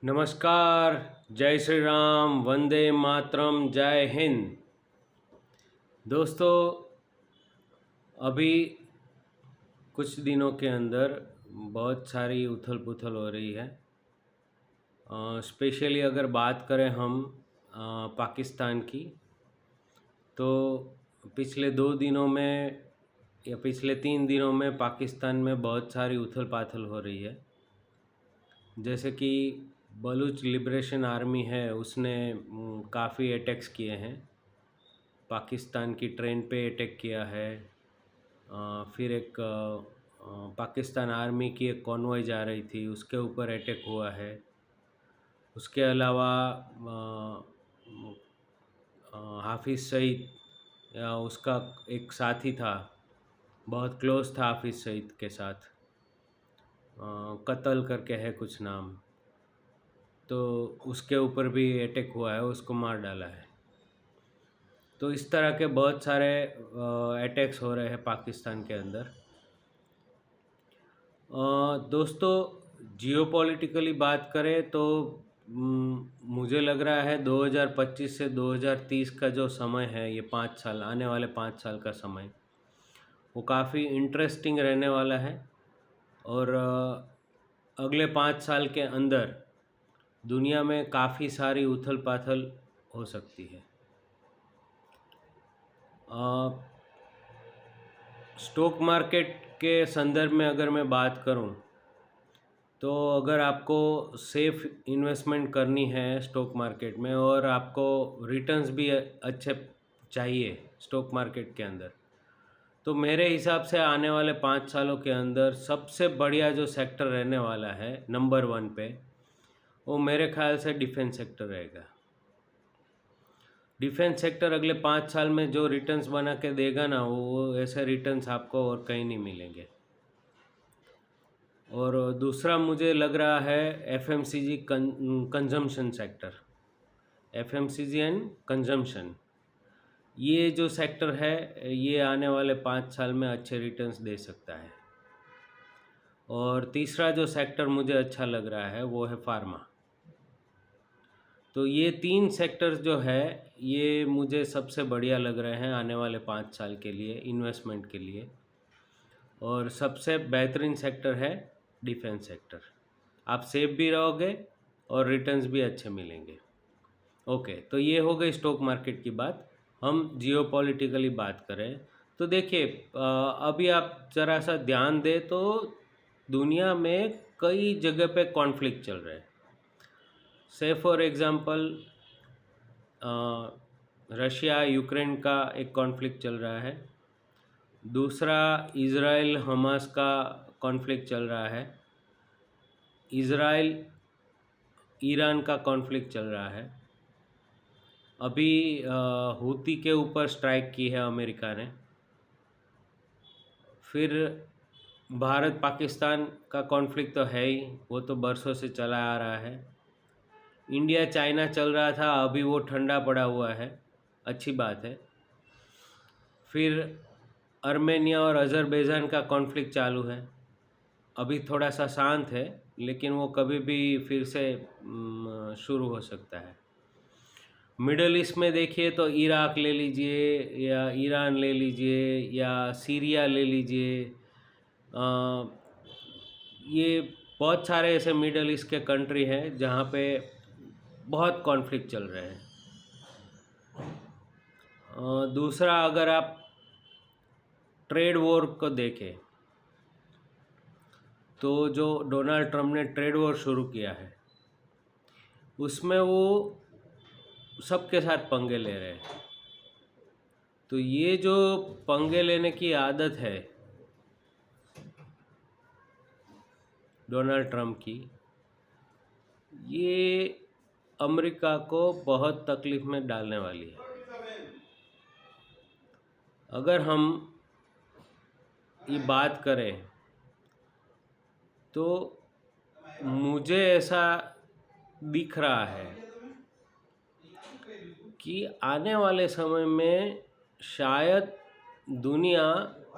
नमस्कार। जय श्री राम, वंदे मातरम, जय हिंद। दोस्तों, अभी कुछ दिनों के अंदर बहुत सारी उथल पुथल हो रही है। स्पेशली अगर बात करें हम पाकिस्तान की, तो पिछले 2 दिनों में या पिछले 3 दिनों में पाकिस्तान में बहुत सारी उथल पाथल हो रही है। जैसे कि बलूच लिबरेशन आर्मी है, उसने काफ़ी अटैक्स किए हैं। पाकिस्तान की ट्रेन पे अटैक किया है। फिर एक पाकिस्तान आर्मी की एक कॉन्वॉय जा रही थी, उसके ऊपर अटैक हुआ है। उसके अलावा हाफिज़ सईद, या उसका एक साथी था, बहुत क्लोज था हाफिज़ सईद के साथ, कत्ल करके है कुछ नाम, तो उसके ऊपर भी अटैक हुआ है, उसको मार डाला है। तो इस तरह के बहुत सारे अटैक्स हो रहे हैं पाकिस्तान के अंदर। दोस्तों, जियोपॉलिटिकली बात करें तो मुझे लग रहा है 2025 से 2030 का जो समय है, ये 5 साल, आने वाले 5 साल का समय, वो काफ़ी इंटरेस्टिंग रहने वाला है। और अगले 5 साल के अंदर दुनिया में काफ़ी सारी उथल पाथल हो सकती है। स्टॉक मार्केट के संदर्भ में अगर मैं बात करूं, तो अगर आपको सेफ इन्वेस्टमेंट करनी है स्टॉक मार्केट में, और आपको रिटर्न्स भी अच्छे चाहिए स्टॉक मार्केट के अंदर, तो मेरे हिसाब से आने वाले 5 सालों के अंदर सबसे बढ़िया जो सेक्टर रहने वाला है नंबर 1 पे, वो मेरे ख्याल से डिफेंस सेक्टर रहेगा। डिफेंस सेक्टर अगले 5 साल में जो रिटर्न्स बना के देगा ना, वो ऐसे रिटर्न्स आपको और कहीं नहीं मिलेंगे। और दूसरा मुझे लग रहा है FMCG consumption sector, FMCG and consumption, ये जो सेक्टर है, ये आने वाले 5 साल में अच्छे रिटर्न्स दे सकता है। और तीसरा जो सेक्टर मुझे अच्छा लग रहा है वो है फार्मा। तो ये 3 सेक्टर्स जो है, ये मुझे सबसे बढ़िया लग रहे हैं आने वाले 5 साल के लिए इन्वेस्टमेंट के लिए। और सबसे बेहतरीन सेक्टर है डिफेंस सेक्टर। आप सेफ भी रहोगे और रिटर्न्स भी अच्छे मिलेंगे। ओके, तो ये हो गई स्टॉक मार्केट की बात। हम जियोपॉलिटिकली बात करें तो देखिए, अभी आप ज़रा सा ध्यान दें तो दुनिया में कई जगह पे कॉन्फ्लिक्ट चल रहे हैं। से फॉर एग्ज़ाम्पल, रशिया यूक्रेन का एक कॉन्फ्लिक्ट चल रहा है। दूसरा, इज़राइल हमास का कॉन्फ्लिक्ट चल रहा है। इज़राइल ईरान का कॉन्फ्लिक्ट चल रहा है। अभी हूती के ऊपर स्ट्राइक की है अमेरिका ने। फिर भारत पाकिस्तान का कॉन्फ्लिक्ट तो है ही, वो तो बरसों से चला आ रहा है। इंडिया चाइना चल रहा था, अभी वो ठंडा पड़ा हुआ है, अच्छी बात है। फिर आर्मेनिया और अज़रबैजान का कॉन्फ्लिक्ट चालू है, अभी थोड़ा सा शांत है, लेकिन वो कभी भी फिर से शुरू हो सकता है। मिडल ईस्ट में देखिए तो इराक ले लीजिए, या ईरान ले लीजिए, या सीरिया ले लीजिए, ये बहुत सारे ऐसे मिडल ईस्ट के कंट्री हैं जहाँ पे बहुत कॉन्फ्लिक्ट चल रहे हैं। दूसरा, अगर आप ट्रेड वॉर को देखें, तो जो डोनाल्ड ट्रम्प ने ट्रेड वॉर शुरू किया है, उसमें वो सबके साथ पंगे ले रहे हैं। तो ये जो पंगे लेने की आदत है डोनाल्ड ट्रम्प की, ये अमेरिका को बहुत तकलीफ़ में डालने वाली है। अगर हम ये बात करें तो मुझे ऐसा दिख रहा है कि आने वाले समय में शायद दुनिया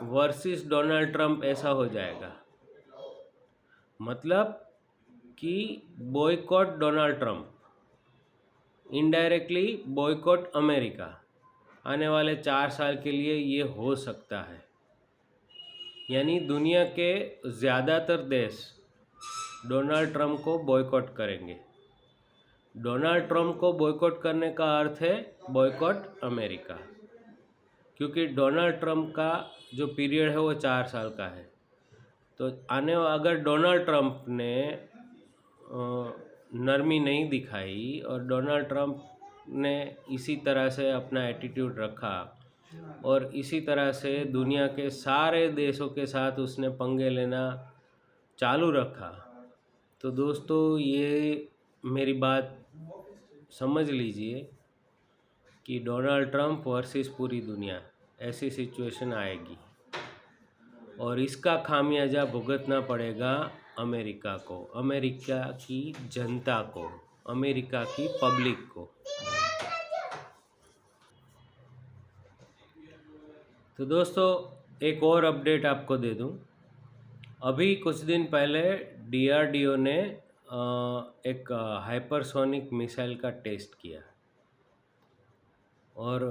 वर्सेस डोनाल्ड ट्रम्प ऐसा हो जाएगा। मतलब कि boycott Donald Trump, indirectly boycott America, आने वाले 4 साल के लिए ये हो सकता है। यानी दुनिया के ज़्यादातर देश डोनाल्ड ट्रंप को बॉयकॉट करेंगे। डोनाल्ड ट्रंप को बॉयकॉट करने का अर्थ है बॉयकॉट अमेरिका, क्योंकि डोनाल्ड ट्रंप का जो पीरियड है वो 4 साल का है। तो अगर डोनाल्ड ट्रंप ने नरमी नहीं दिखाई और डोनाल्ड ट्रंप ने इसी तरह से अपना एटीट्यूड रखा और इसी तरह से दुनिया के सारे देशों के साथ उसने पंगे लेना चालू रखा, तो दोस्तों ये मेरी बात समझ लीजिए कि डोनाल्ड ट्रंप वर्सेस पूरी दुनिया, ऐसी सिचुएशन आएगी और इसका खामियाजा भुगतना पड़ेगा अमेरिका को, अमेरिका की जनता को, अमेरिका की पब्लिक को। तो दोस्तों एक और अपडेट आपको दे दूं। अभी कुछ दिन पहले DRDO ने एक हाइपरसोनिक मिसाइल का टेस्ट किया और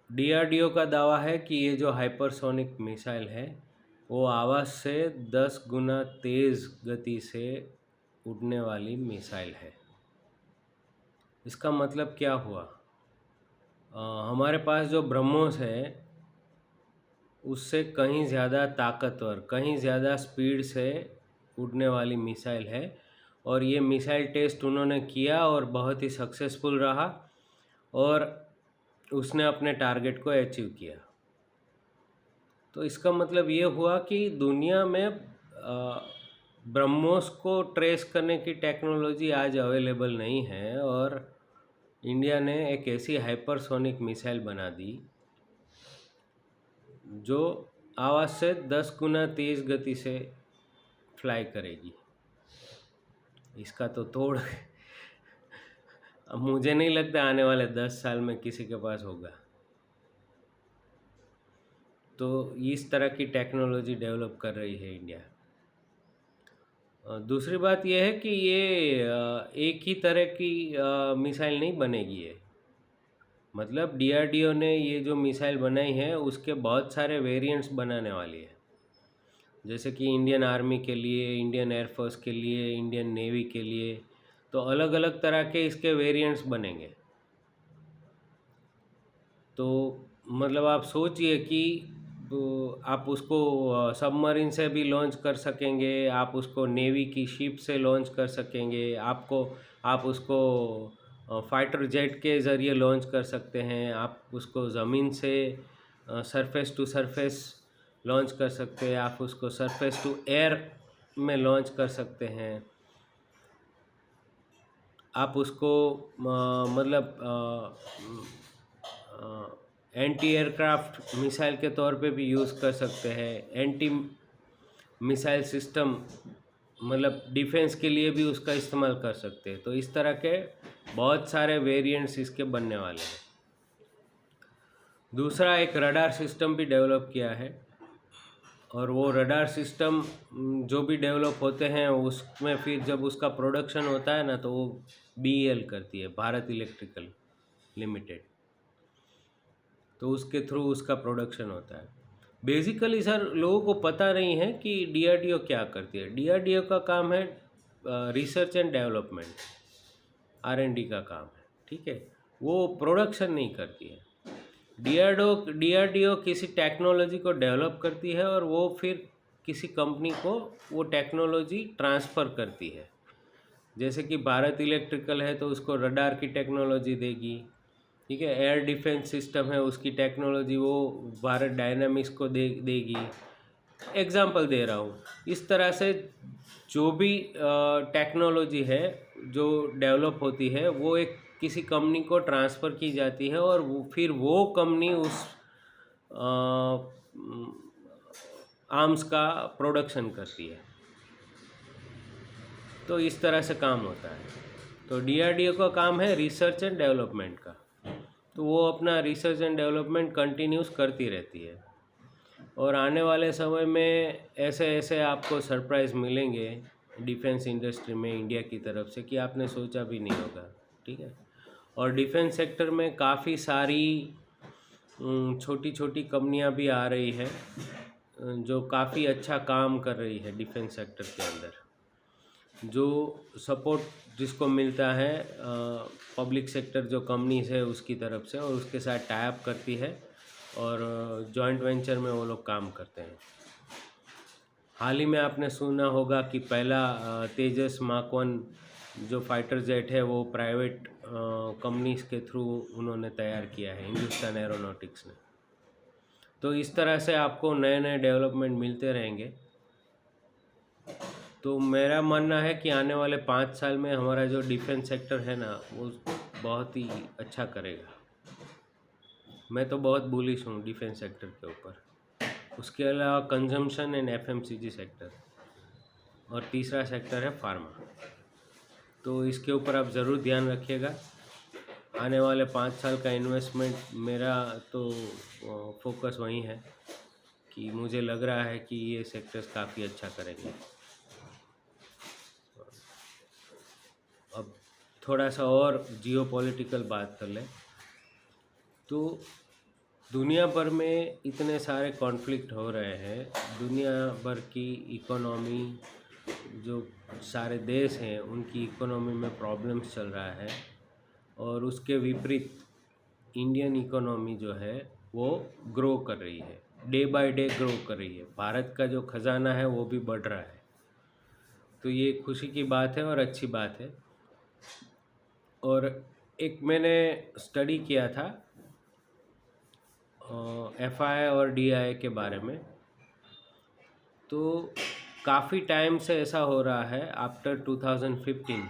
DRDO का दावा है कि ये जो हाइपरसोनिक मिसाइल है वो आवाज़ से 10 गुना तेज़ गति से उड़ने वाली मिसाइल है। इसका मतलब क्या हुआ? हमारे पास जो ब्रह्मोस है उससे कहीं ज़्यादा ताकतवर, कहीं ज़्यादा स्पीड से उड़ने वाली मिसाइल है और ये मिसाइल टेस्ट उन्होंने किया और बहुत ही सक्सेसफुल रहा और उसने अपने टारगेट को अचीव किया। तो इसका मतलब ये हुआ कि दुनिया में ब्रह्मोस को ट्रेस करने की टेक्नोलॉजी आज अवेलेबल नहीं है और इंडिया ने एक ऐसी हाइपरसोनिक मिसाइल बना दी जो आवाज़ से 10 गुना तेज़ गति से फ्लाई करेगी। इसका तो तोड़ अब मुझे नहीं लगता आने वाले 10 साल में किसी के पास होगा। तो इस तरह की टेक्नोलॉजी डेवलप कर रही है इंडिया। दूसरी बात यह है कि ये एक ही तरह की मिसाइल नहीं बनेगी है। मतलब DRDO ने ये जो मिसाइल बनाई है उसके बहुत सारे वेरिएंट्स बनाने वाली है, जैसे कि इंडियन आर्मी के लिए, इंडियन एयरफोर्स के लिए, इंडियन नेवी के लिए, तो अलग अलग तरह के इसके वेरिएंट्स बनेंगे। तो मतलब आप सोचिए कि आप उसको सबमरीन से भी लॉन्च कर सकेंगे, आप उसको नेवी की शिप से लॉन्च कर सकेंगे, आप उसको फाइटर जेट के ज़रिए लॉन्च कर सकते हैं, आप उसको ज़मीन से सरफेस टू सरफेस लॉन्च कर सकते हैं, आप उसको सरफेस टू एयर में लॉन्च कर सकते हैं, आप उसको मतलब एंटी एयरक्राफ्ट मिसाइल के तौर पे भी यूज़ कर सकते हैं, एंटी मिसाइल सिस्टम मतलब डिफेंस के लिए भी उसका इस्तेमाल कर सकते हैं। तो इस तरह के बहुत सारे वेरिएंट्स इसके बनने वाले हैं। दूसरा एक रडार सिस्टम भी डेवलप किया है और वो रडार सिस्टम जो भी डेवलप होते हैं उसमें फिर जब उसका प्रोडक्शन होता है ना तो वो BEL करती है, भारत इलेक्ट्रिकल लिमिटेड, तो उसके थ्रू उसका प्रोडक्शन होता है। बेसिकली सर लोगों को पता नहीं है कि DRDO क्या करती है। DRDO का काम है रिसर्च एंड डेवलपमेंट, R&D का काम है, ठीक है, वो प्रोडक्शन नहीं करती है। DRDO किसी टेक्नोलॉजी को डेवलप करती है और वो फिर किसी कंपनी को वो टेक्नोलॉजी ट्रांसफ़र करती है। जैसे कि भारत इलेक्ट्रिकल है तो उसको रडार की टेक्नोलॉजी देगी, ठीक है, एयर डिफेंस सिस्टम है उसकी टेक्नोलॉजी वो भारत डायनामिक्स को देगी। एग्जांपल दे रहा हूँ। इस तरह से जो भी टेक्नोलॉजी है जो डेवलप होती है वो एक किसी कंपनी को ट्रांसफ़र की जाती है और फिर वो कंपनी उस आर्म्स का प्रोडक्शन करती है। तो इस तरह से काम होता है। तो DRDO का काम है रिसर्च एंड डेवलपमेंट का, तो वो अपना रिसर्च एंड डेवलपमेंट कंटिन्यूस करती रहती है और आने वाले समय में ऐसे ऐसे आपको सरप्राइज़ मिलेंगे, डिफेंस इंडस्ट्री में इंडिया की तरफ से कि आपने सोचा भी नहीं होगा। ठीक है। और डिफेंस सेक्टर में काफ़ी सारी छोटी छोटी कंपनियां भी आ रही है जो काफ़ी अच्छा काम कर रही है डिफेंस सेक्टर के अंदर। जो सपोर्ट जिसको मिलता है पब्लिक सेक्टर जो कंपनीज है उसकी तरफ से, और उसके साथ टाई अप करती है और जॉइंट वेंचर में वो लोग काम करते हैं। हाल ही में आपने सुना होगा कि पहला तेजस मार्क 1 जो फाइटर जेट है वो प्राइवेट कंपनीज के थ्रू उन्होंने तैयार किया है, हिंदुस्तान एरोनॉटिक्स ने। तो इस तरह से आपको नए नए डेवलपमेंट मिलते रहेंगे। तो मेरा मानना है कि आने वाले 5 साल में हमारा जो डिफेंस सेक्टर है ना वो बहुत ही अच्छा करेगा। मैं तो बहुत बुलिश हूँ डिफेंस सेक्टर के ऊपर। उसके अलावा कंजम्पशन एंड एफएमसीजी सेक्टर, और तीसरा सेक्टर है फार्मा। तो इसके ऊपर आप ज़रूर ध्यान रखिएगा। आने वाले 5 साल का इन्वेस्टमेंट मेरा तो फोकस वहीं है कि मुझे लग रहा है कि ये सेक्टर्स काफ़ी अच्छा करेंगे। अब थोड़ा सा और जियोपॉलिटिकल बात कर लें तो दुनिया भर में इतने सारे कॉन्फ्लिक्ट हो रहे हैं। दुनिया भर की इकोनॉमी, जो सारे देश हैं उनकी इकोनॉमी में प्रॉब्लम्स चल रहा है, और उसके विपरीत इंडियन इकोनॉमी जो है वो ग्रो कर रही है, डे बाय डे ग्रो कर रही है। भारत का जो खजाना है वो भी बढ़ रहा है। तो ये खुशी की बात है और अच्छी बात है। और एक मैंने स्टडी किया था एफआई और डीआई के बारे में। तो काफ़ी टाइम से ऐसा हो रहा है, आफ्टर 2015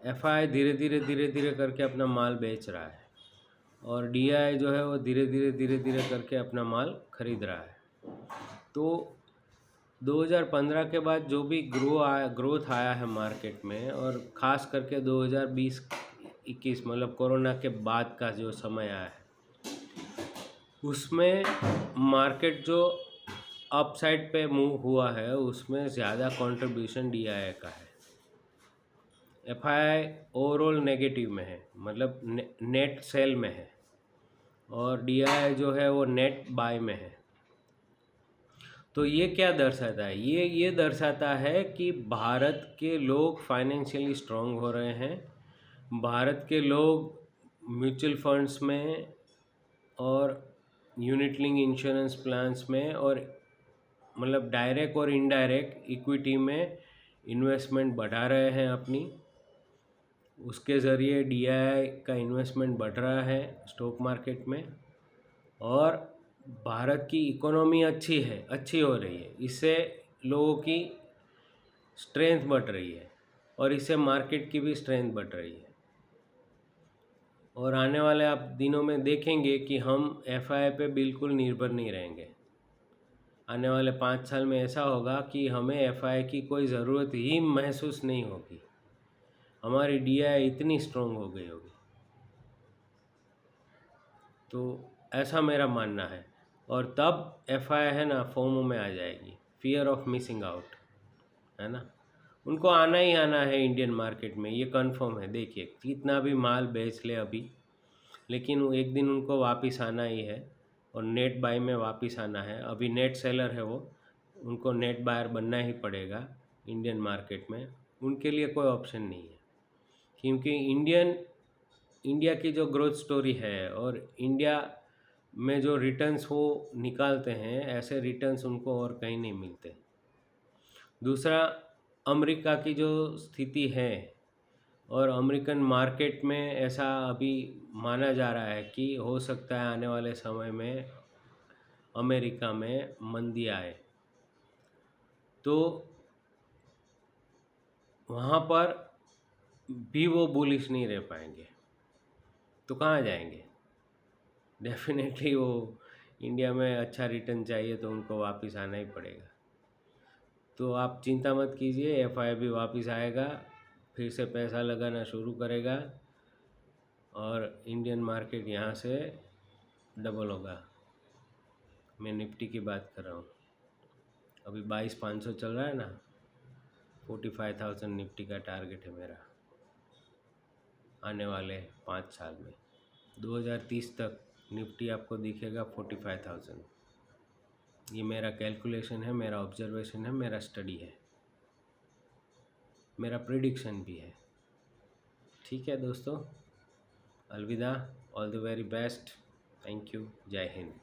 एफआई धीरे धीरे करके अपना माल बेच रहा है, और डीआई जो है वो धीरे धीरे करके अपना माल खरीद रहा है। तो 2015 के बाद जो भी ग्रोथ आया है मार्केट में, और ख़ास करके 2020-21 मतलब कोरोना के बाद का जो समय आया है, उसमें मार्केट जो अपसाइड पे मूव हुआ है उसमें ज़्यादा कंट्रीब्यूशन डीआई का है। एफआई ओवरऑल नेगेटिव में है, मतलब नेट सेल में है, और डीआई जो है वो नेट बाय में है। तो ये क्या दर्शाता है? ये दर्शाता है कि भारत के लोग फाइनेंशियली स्ट्रांग हो रहे हैं। भारत के लोग म्यूचुअल फंड्स में और यूनिट लिंक इंश्योरेंस प्लान्स में, और मतलब डायरेक्ट और इनडायरेक्ट इक्विटी में इन्वेस्टमेंट बढ़ा रहे हैं अपनी। उसके ज़रिए डीआई का इन्वेस्टमेंट बढ़ रहा है स्टॉक मार्केट में, और भारत की इकोनॉमी अच्छी हो रही है। इससे लोगों की स्ट्रेंथ बढ़ रही है, और इससे मार्केट की भी स्ट्रेंथ बढ़ रही है। और आने वाले आप दिनों में देखेंगे कि हम एफआई पे बिल्कुल निर्भर नहीं रहेंगे। आने वाले 5 साल में ऐसा होगा कि हमें एफआई की कोई ज़रूरत ही महसूस नहीं होगी। हमारी डीआई इतनी स्ट्रॉन्ग हो गई होगी। तो ऐसा मेरा मानना है। और तब एफआई है ना फोमो में आ जाएगी, फियर ऑफ मिसिंग आउट, है ना। उनको आना ही आना है इंडियन मार्केट में, ये कंफर्म है। देखिए कितना भी माल बेच ले अभी, लेकिन वो एक दिन उनको वापस आना ही है, और नेट बाय में वापस आना है। अभी नेट सेलर है वो, उनको नेट बायर बनना ही पड़ेगा इंडियन मार्केट में। उनके लिए कोई ऑप्शन नहीं है, क्योंकि इंडिया की जो ग्रोथ स्टोरी है, और इंडिया में जो रिटर्न्स वो निकालते हैं, ऐसे रिटर्न्स उनको और कहीं नहीं मिलते। दूसरा, अमेरिका की जो स्थिति है, और अमेरिकन मार्केट में ऐसा अभी माना जा रहा है कि हो सकता है आने वाले समय में अमेरिका में मंदी आए। तो वहाँ पर भी वो बुलिश नहीं रह पाएंगे। तो कहाँ जाएंगे? डेफिनेटली वो इंडिया में अच्छा रिटर्न चाहिए तो उनको वापस आना ही पड़ेगा। तो आप चिंता मत कीजिए, एफआई भी वापस आएगा, फिर से पैसा लगाना शुरू करेगा, और इंडियन मार्केट यहाँ से डबल होगा। मैं निफ्टी की बात कर रहा हूँ। अभी 22,500 चल रहा है ना, 45,000 निफ्टी का टारगेट है मेरा आने वाले 5 साल में। 2030 तक निफ्टी आपको दिखेगा 45,000। ये मेरा कैलकुलेशन है, मेरा ऑब्जर्वेशन है, मेरा स्टडी है, मेरा प्रिडिक्शन भी है। ठीक है दोस्तों, अलविदा, all the very best, thank you, जय हिंद।